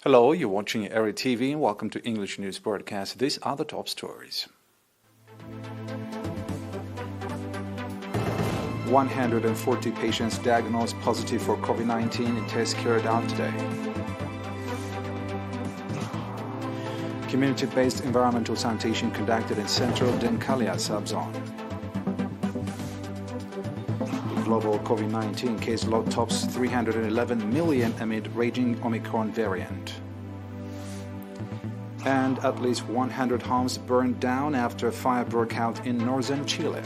Hello, you're watching ERi-TV. Welcome to English News Broadcast. These are the top stories. 140 patients diagnosed positive for COVID-19 in tests carried out today. Community-based environmental sanitation conducted in central Denkalia subzone. The global COVID-19 case load tops 311 million amid raging Omicron variant. And at least 100 homes burned down after a fire broke out in northern Chile.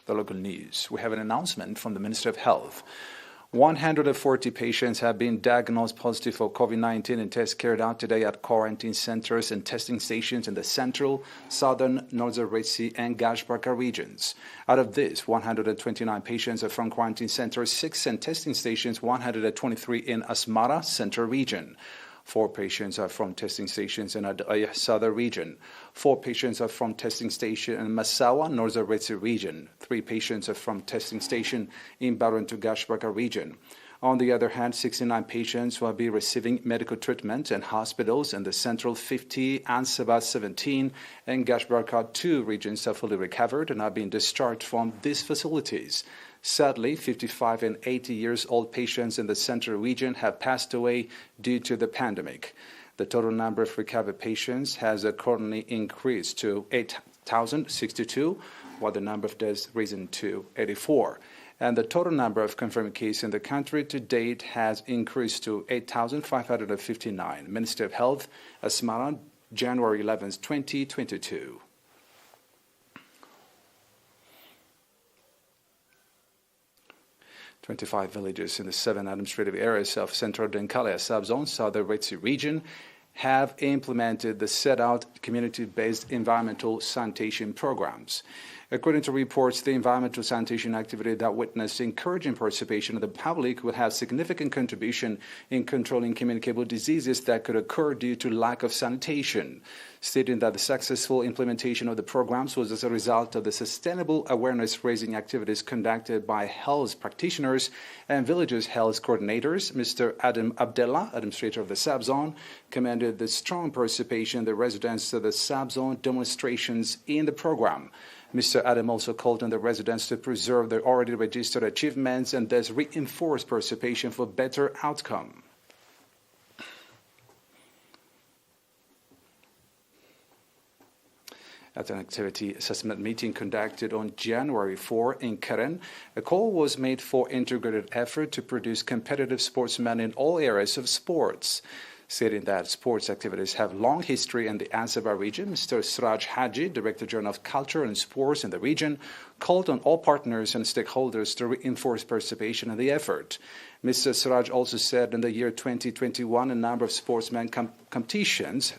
The local news. We have an announcement from the Ministry of Health. 140 patients have been diagnosed positive for COVID-19 in tests carried out today at quarantine centers and testing stations in the central, southern, northern Red Sea and Gashbarka regions. Out of this, 129 patients are from quarantine centers, 6 and testing stations, 123 in Asmara Central region. 4 patients are from testing stations in Adaya Southern region. 4 patients are from testing station in Massawa, Northern Red Sea region. 3 patients are from testing station in Barantu Gashbarka region. On the other hand, 69 patients will be receiving medical treatment in hospitals in the Central 50, Ansaba 17, and Gashbarka 2 regions are fully recovered and are being discharged from these facilities. Sadly, 55 and 80 years old patients in the Central region have passed away due to the pandemic. The total number of recovered patients has accordingly increased to 8,062, while the number of deaths risen to 84. And the total number of confirmed cases in the country to date has increased to 8,559. Ministry of Health, Asmara, January 11, 2022. "25 villages in the 7 administrative areas of Central Denkalia subzone, Southern Red Sea region, have implemented the set-out community-based environmental sanitation programs. According to reports, the environmental sanitation activity that witnessed encouraging participation of the public will have significant contribution in controlling communicable diseases that could occur due to lack of sanitation, stating that the successful implementation of the programs was as a result of the sustainable awareness-raising activities conducted by health practitioners and villages' health coordinators. Mr. Adam Abdullah, administrator of the subzone, commended the strong participation of the residents of the subzone demonstrations in the program. Mr. Adam also called on the residents to preserve their already registered achievements and thus reinforce participation for better outcome. At an activity assessment meeting conducted on January 4 in Karen, a call was made for integrated effort to produce competitive sportsmen in all areas of sports. Stating that sports activities have long history in the Ansaba region, Mr. Siraj Haji, Director General of Culture and Sports in the region, called on all partners and stakeholders to reinforce participation in the effort. Mr. Siraj also said in the year 2021, a number of sportsmen competitions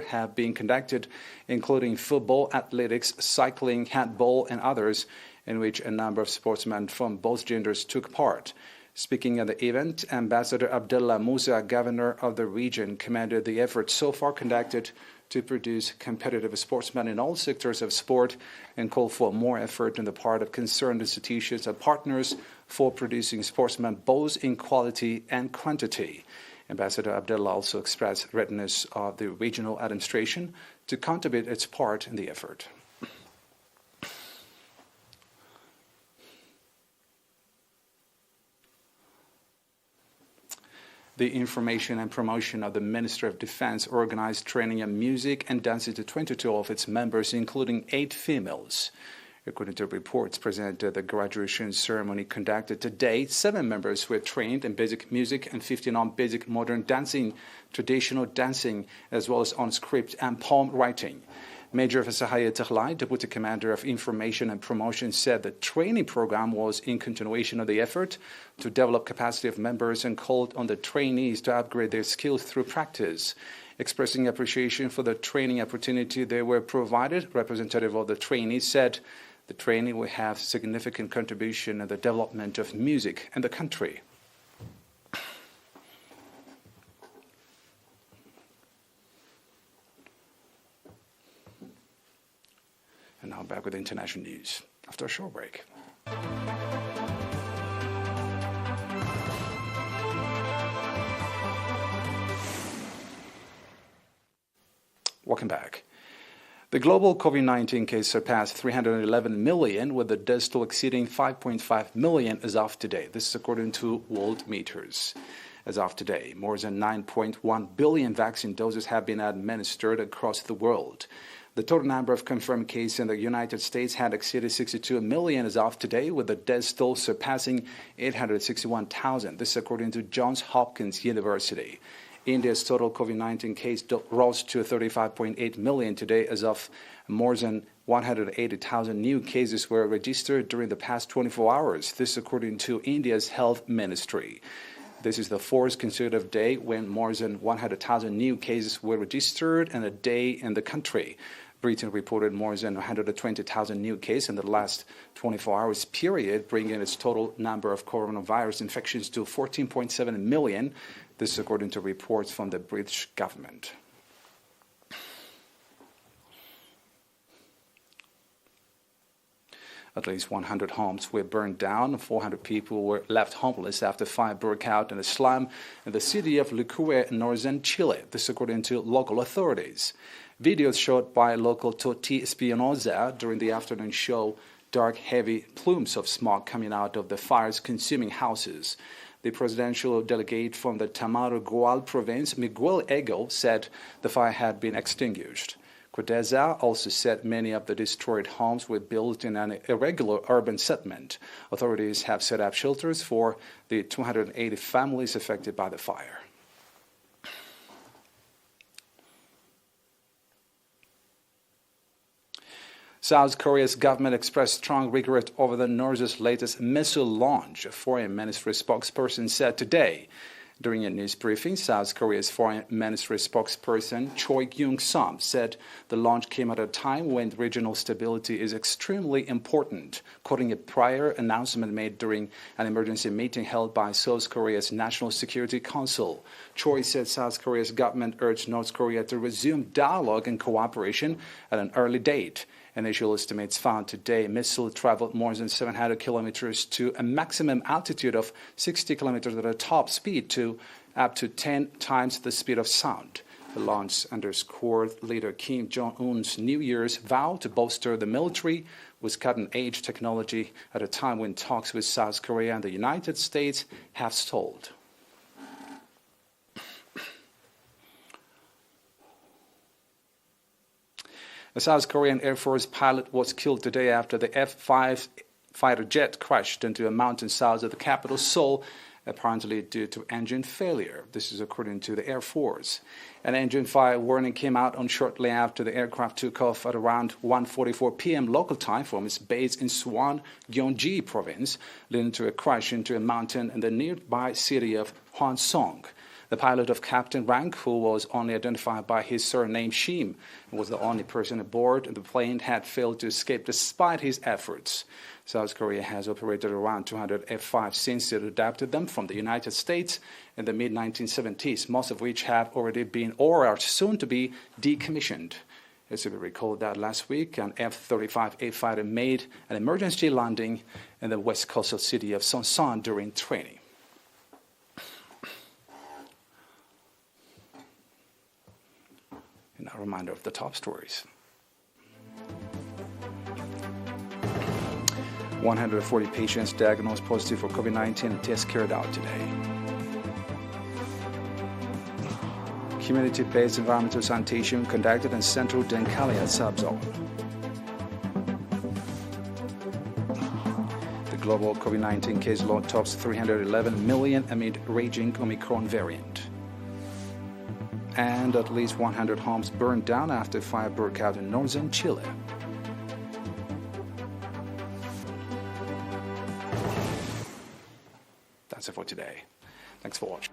have been conducted, including football, athletics, cycling, handball, and others, in which a number of sportsmen from both genders took part. Speaking at the event, Ambassador Abdullah Musa, governor of the region, commended the effort so far conducted to produce competitive sportsmen in all sectors of sport and called for more effort on the part of concerned institutions and partners for producing sportsmen both in quality and quantity. Ambassador Abdullah also expressed readiness of the regional administration to contribute its part in the effort. The Information and Promotion of the Ministry of Defense organized training in music and dancing to 22 of its members, including 8 females. According to reports presented at the graduation ceremony conducted today, 7 members were trained in basic music and 15 on basic modern dancing, traditional dancing, as well as on script and poem writing. Major Fasahaya Tahlai, Deputy Commander of Information and Promotion, said the training program was in continuation of the effort to develop capacity of members and called on the trainees to upgrade their skills through practice. Expressing appreciation for the training opportunity they were provided, representative of the trainees said the training will have significant contribution in the development of music in the country. And now back with international news after a short break. Welcome back. The global COVID-19 case surpassed 311 million, with the deaths toll exceeding 5.5 million as of today. This is according to World Meters. As of today, more than 9.1 billion vaccine doses have been administered across the world. The total number of confirmed cases in the United States had exceeded 62 million as of today, with the death toll surpassing 861,000. This is according to Johns Hopkins University. India's total COVID-19 case rose to 35.8 million today, as of more than 180,000 new cases were registered during the past 24 hours. This according to India's health ministry. This is the fourth consecutive day when more than 100,000 new cases were registered in a day in the country. Britain reported more than 120,000 new cases in the last 24 hours period, bringing its total number of coronavirus infections to 14.7 million. This is according to reports from the British government. At least 100 homes were burned down. 400 people were left homeless after fire broke out in a slum in the city of Eritrea in northern Chile. This according to local authorities. Videos shot by local Toti Espinosa during the afternoon show dark, heavy plumes of smoke coming out of the fires consuming houses. The presidential delegate from the Tamaulipas province, Miguel Ego, said the fire had been extinguished. Cordeza also said many of the destroyed homes were built in an irregular urban settlement. Authorities have set up shelters for the 280 families affected by the fire. South Korea's government expressed strong regret over the North's latest missile launch, a foreign ministry spokesperson said today. During a news briefing, South Korea's foreign ministry spokesperson Choi Kyung-sam said the launch came at a time when regional stability is extremely important, quoting a prior announcement made during an emergency meeting held by South Korea's National Security Council. Choi said South Korea's government urged North Korea to resume dialogue and cooperation at an early date. Initial estimates found today missile traveled more than 700 kilometers to a maximum altitude of 60 kilometers at a top speed to up to 10 times the speed of sound. The launch underscored leader Kim Jong-un's New Year's vow to bolster the military with cutting-edge technology at a time when talks with South Korea and the United States have stalled. A South Korean Air Force pilot was killed today after the F-5 fighter jet crashed into a mountain south of the capital, Seoul, apparently due to engine failure. This is according to the Air Force. An engine fire warning came out on shortly after the aircraft took off at around 1:44 p.m. local time from its base in Suwon, Gyeonggi province, leading to a crash into a mountain in the nearby city of Hwansong. The pilot of captain rank, who was only identified by his surname Shim, was the only person aboard. The plane had failed to escape despite his efforts. South Korea has operated around 200 F-5 since it adapted them from the United States in the mid-1970s, most of which have already been or are soon to be decommissioned. As you will recall that last week, an F-35A fighter made an emergency landing in the west coastal city of Sonsan during training. A reminder of the top stories. 140 patients diagnosed positive for COVID-19 and tests carried out today. Community-based environmental sanitation conducted in central Denkalia subzone. The global COVID-19 case load tops 311 million amid raging Omicron variant. And at least 100 homes burned down after fire broke out in northern Chile. That's it for today. Thanks for watching.